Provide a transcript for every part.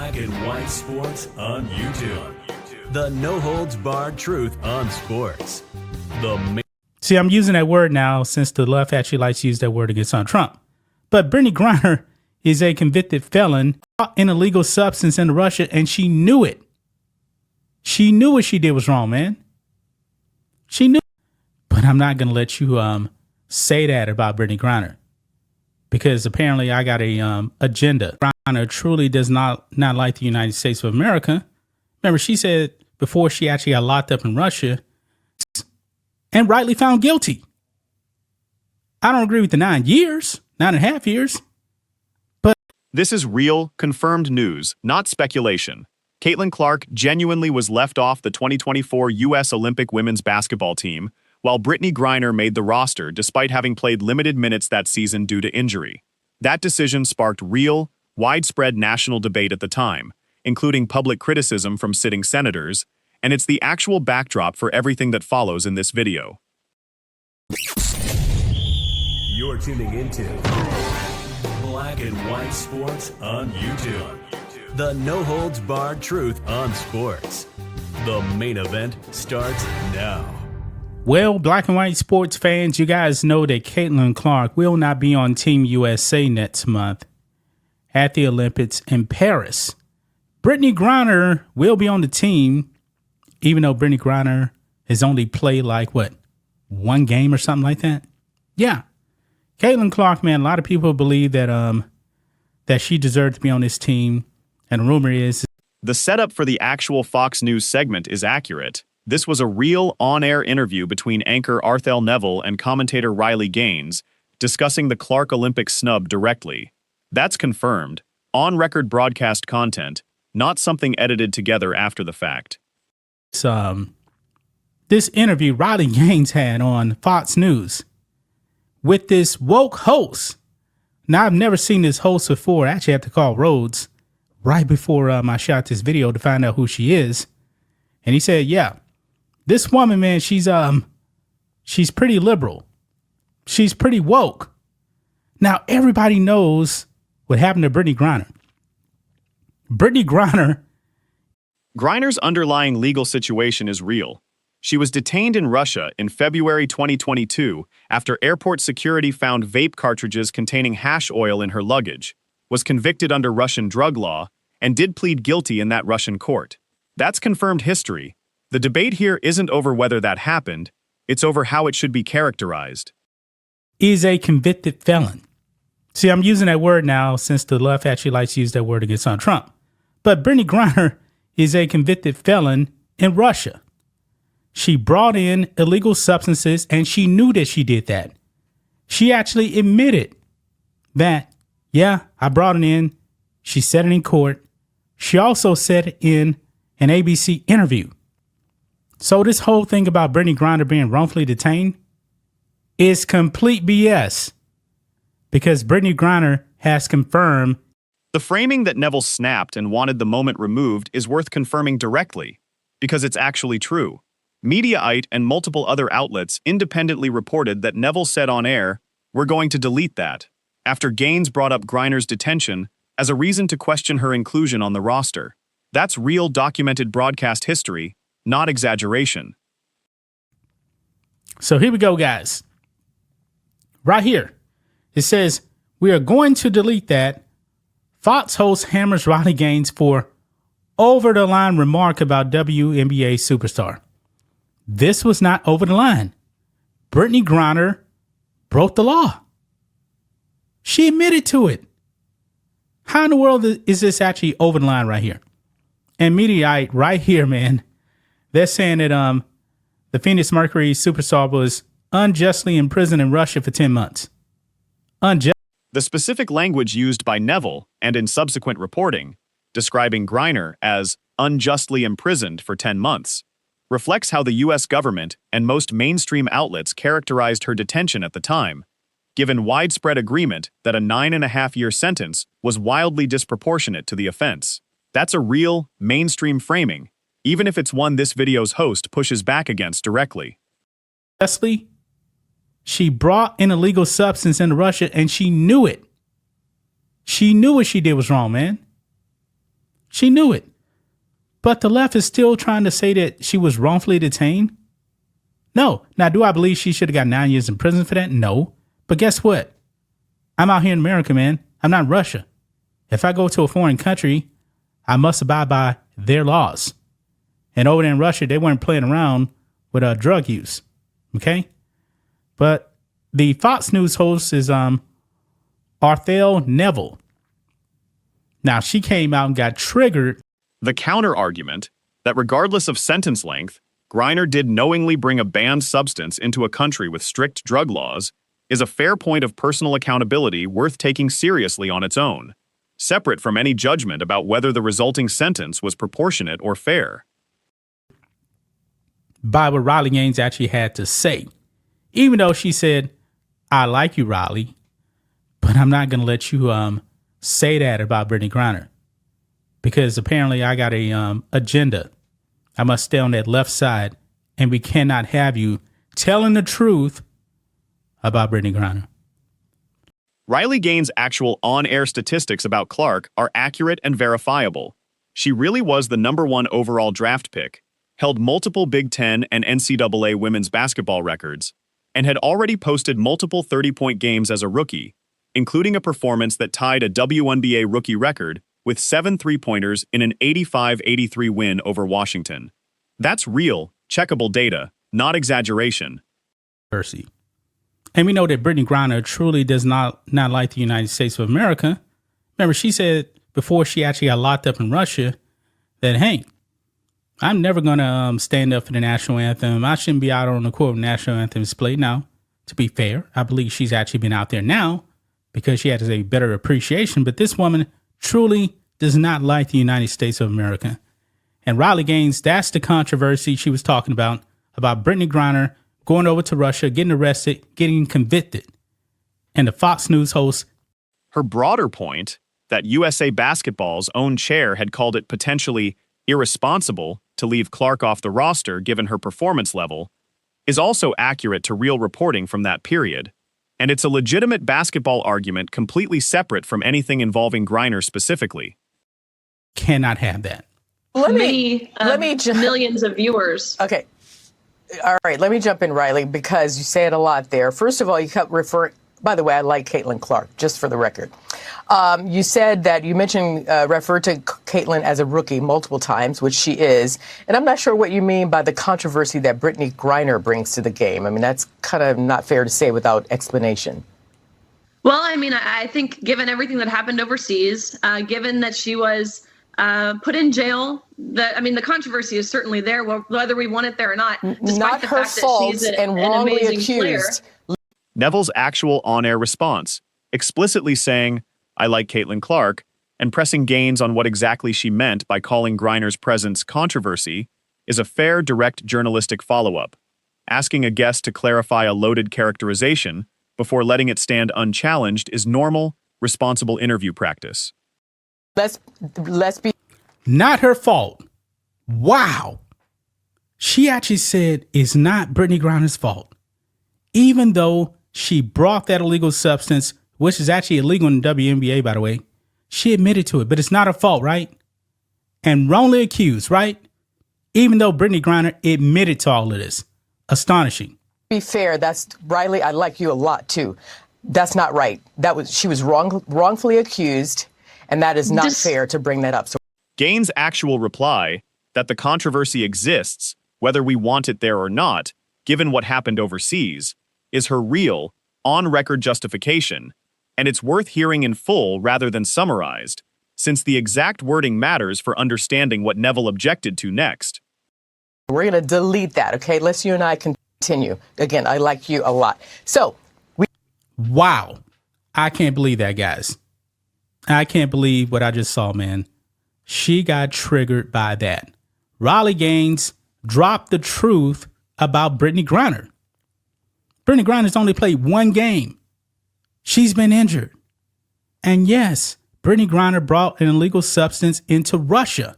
Black and White Sports on YouTube. The no-holds-barred truth on sports. See, I'm using that word now since the left actually likes to use that word against Trump. But Brittney Griner is a convicted felon in illegal substance in Russia, and she knew it. She knew what she did was wrong, man. She knew. But I'm not going to let you say that about Brittney Griner, because apparently I got a agenda. Griner truly does not like the United States of America. Remember, she said before she actually got locked up in Russia and rightly found guilty. I don't agree with the 9 years, 9.5 years. But this is real, confirmed news, not speculation. Caitlin Clark genuinely was left off the 2024 U.S. Olympic women's basketball team, while Brittney Griner made the roster despite having played limited minutes that season due to injury. That decision sparked real, widespread national debate at the time, including public criticism from sitting senators, and it's the actual backdrop for everything that follows in this video. You're tuning into Black and White Sports on YouTube. The no-holds-barred truth on sports. The main event starts now. Well, Black and White Sports fans, you guys know that Caitlin Clark will not be on Team USA next month at the Olympics in Paris. Brittney Griner will be on the team, even though Brittney Griner has only played like, what, one game or something like that? Yeah. Caitlin Clark, man, a lot of people believe that that she deserved to be on this team. And the rumor is the setup for the actual Fox News segment is accurate. This was a real on-air interview between anchor Arthel Neville and commentator Riley Gaines discussing the Clark Olympic snub directly. That's confirmed. On-record broadcast content, not something edited together after the fact. This interview Riley Gaines had on Fox News with this woke host. Now, I've never seen this host before. I actually have to call Rhodes right before I shot this video to find out who she is. And he said, yeah, this woman, man, she's pretty liberal. She's pretty woke. Now, everybody knows what happened to Brittney Griner. Griner's underlying legal situation is real. She was detained in Russia in February 2022 after airport security found vape cartridges containing hash oil in her luggage, was convicted under Russian drug law, and did plead guilty in that Russian court. That's confirmed history. The debate here isn't over whether that happened, it's over how it should be characterized. Is a convicted felon. See, I'm using that word now since the left actually likes to use that word against Trump. But Brittney Griner is a convicted felon in Russia. She brought in illegal substances, and she knew that she did that. She actually admitted that, yeah, I brought it in. She said it in court. She also said it in an ABC interview. So this whole thing about Brittney Griner being wrongfully detained is complete BS, because Brittney Griner has confirmed. The framing that Neville snapped and wanted the moment removed is worth confirming directly, because it's actually true. Mediaite and multiple other outlets independently reported that Neville said on air, "We're going to delete that," after Gaines brought up Griner's detention as a reason to question her inclusion on the roster. That's real documented broadcast history, not exaggeration. So here we go, guys. Right here, it says, "We are going to delete that." Fox host hammers Riley Gaines for over-the-line remark about WNBA superstar. This was not over the line. Brittney Griner broke the law. She admitted to it. How in the world is this actually over the line right here? And Mediaite right here, man, they're saying that the Phoenix Mercury superstar was unjustly imprisoned in Russia for 10 months. The specific language used by Neville and in subsequent reporting, describing Griner as unjustly imprisoned for 10 months, reflects how the U.S. government and most mainstream outlets characterized her detention at the time, given widespread agreement that a 9.5-year sentence was wildly disproportionate to the offense. That's a real, mainstream framing, even if it's one this video's host pushes back against directly. Leslie, she brought an illegal substance into Russia, and she knew it. She knew what she did was wrong, man. She knew it. But the left is still trying to say that she was wrongfully detained? No. Now, do I believe she should have got 9 years in prison for that? No. But guess what? I'm out here in America, man. I'm not in Russia. If I go to a foreign country, I must abide by their laws. And over there in Russia, they weren't playing around with drug use. Okay? But the Fox News host is Arthel Neville. Now, she came out and got triggered. The counter-argument that regardless of sentence length, Griner did knowingly bring a banned substance into a country with strict drug laws is a fair point of personal accountability worth taking seriously on its own, separate from any judgment about whether the resulting sentence was proportionate or fair. By what Riley Gaines actually had to say. Even though she said, I like you, Riley, but I'm not going to let you say that about Brittney Griner. Because apparently I got a agenda. I must stay on that left side, and we cannot have you telling the truth about Brittney Griner. Riley Gaines' actual on-air statistics about Clark are accurate and verifiable. She really was the #1 overall draft pick, held multiple Big Ten and NCAA women's basketball records, and had already posted multiple 30-point games as a rookie, including a performance that tied a WNBA rookie record with 7 3-pointers in an 85-83 win over Washington. That's real, checkable data, not exaggeration. Percy. And we know that Brittney Griner truly does not like the United States of America. Remember, she said before she actually got locked up in Russia that, hey, I'm never going to stand up for the national anthem. I shouldn't be out on the court when national anthem is played. Now, to be fair, I believe she's actually been out there now because she has a better appreciation. But this woman truly does not like the United States of America. And Riley Gaines, that's the controversy she was talking about Brittney Griner going over to Russia, getting arrested, getting convicted. And the Fox News host. Her broader point, that USA Basketball's own chair had called it potentially irresponsible to leave Clark off the roster given her performance level, is also accurate to real reporting from that period. And it's a legitimate basketball argument completely separate from anything involving Griner specifically. Cannot have that. Let me millions of viewers. Okay. All right. Let me jump in, Riley, because you say it a lot there. First of all, you kept referring. By the way, I like Caitlin Clark, just for the record. You said that you referred to Caitlin as a rookie multiple times, which she is. And I'm not sure what you mean by the controversy that Brittney Griner brings to the game. I mean, that's kind of not fair to say without explanation. Well, I mean, I think given everything that happened overseas, given that she was put in jail, the controversy is certainly there, whether we want it there or not. Despite not the her fact fault that she's and wrongly accused. Neville's actual on-air response, explicitly saying, I like Caitlin Clark, and pressing Gaines on what exactly she meant by calling Griner's presence controversy, is a fair, direct journalistic follow-up, asking a guest to clarify a loaded characterization before letting it stand unchallenged is normal, responsible interview practice. Let's be... Not her fault. Wow. She actually said it's not Brittney Griner's fault. Even though she brought that illegal substance, which is actually illegal in the WNBA, by the way, she admitted to it, but it's not her fault, right? And wrongly accused, right? Even though Brittney Griner admitted to all of this. Astonishing. Be fair, that's Riley. I like you a lot too. That's not right. She was wrongfully accused, and that is not fair to bring that up. So Gaines' actual reply that the controversy exists, whether we want it there or not, given what happened overseas, is her real, on-record justification, and it's worth hearing in full rather than summarized, since the exact wording matters for understanding what Neville objected to next. We're going to delete that, okay? Let's you and I continue. Again, I like you a lot. So, wow. I can't believe that, guys. I can't believe what I just saw, man. She got triggered by that. Riley Gaines dropped the truth about Brittney Griner. Brittney Griner's only played one game. She's been injured. And yes, Brittney Griner brought an illegal substance into Russia.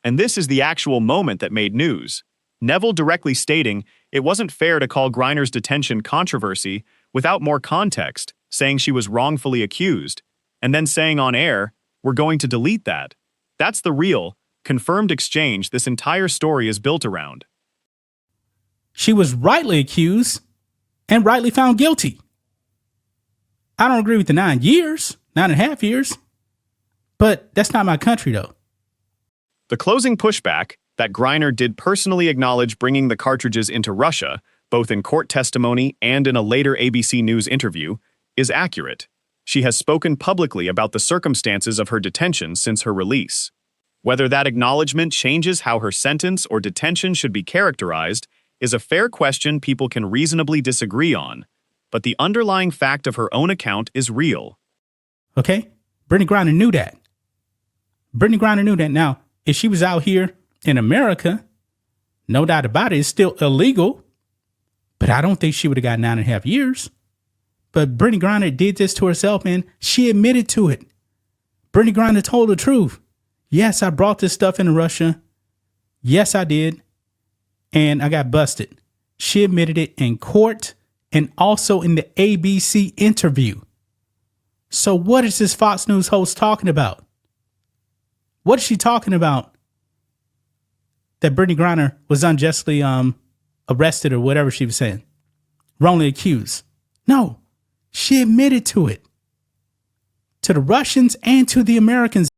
And this is the actual moment that made news. Neville directly stating it wasn't fair to call Griner's detention controversy without more context, saying she was wrongfully accused, and then saying on air, we're going to delete that. That's the real, confirmed exchange this entire story is built around. She was rightly accused and rightly found guilty. I don't agree with the 9.5 years, but that's not my country, though. The closing pushback, that Griner did personally acknowledge bringing the cartridges into Russia, both in court testimony and in a later ABC News interview, is accurate. She has spoken publicly about the circumstances of her detention since her release. Whether that acknowledgement changes how her sentence or detention should be characterized is a fair question people can reasonably disagree on, but the underlying fact of her own account is real. Okay? Brittney Griner knew that. Brittney Griner knew that. Now, if she was out here in America, no doubt about it, it's still illegal, but I don't think she would have got 9.5 years. But Brittney Griner did this to herself, and she admitted to it. Brittney Griner told the truth. Yes, I brought this stuff into Russia. Yes, I did. And I got busted. She admitted it in court and also in the ABC interview. So what is this Fox News host talking about? What is she talking about? That Brittney Griner was unjustly arrested or whatever she was saying. Wrongly accused. No, she admitted to it. To the Russians and to the Americans.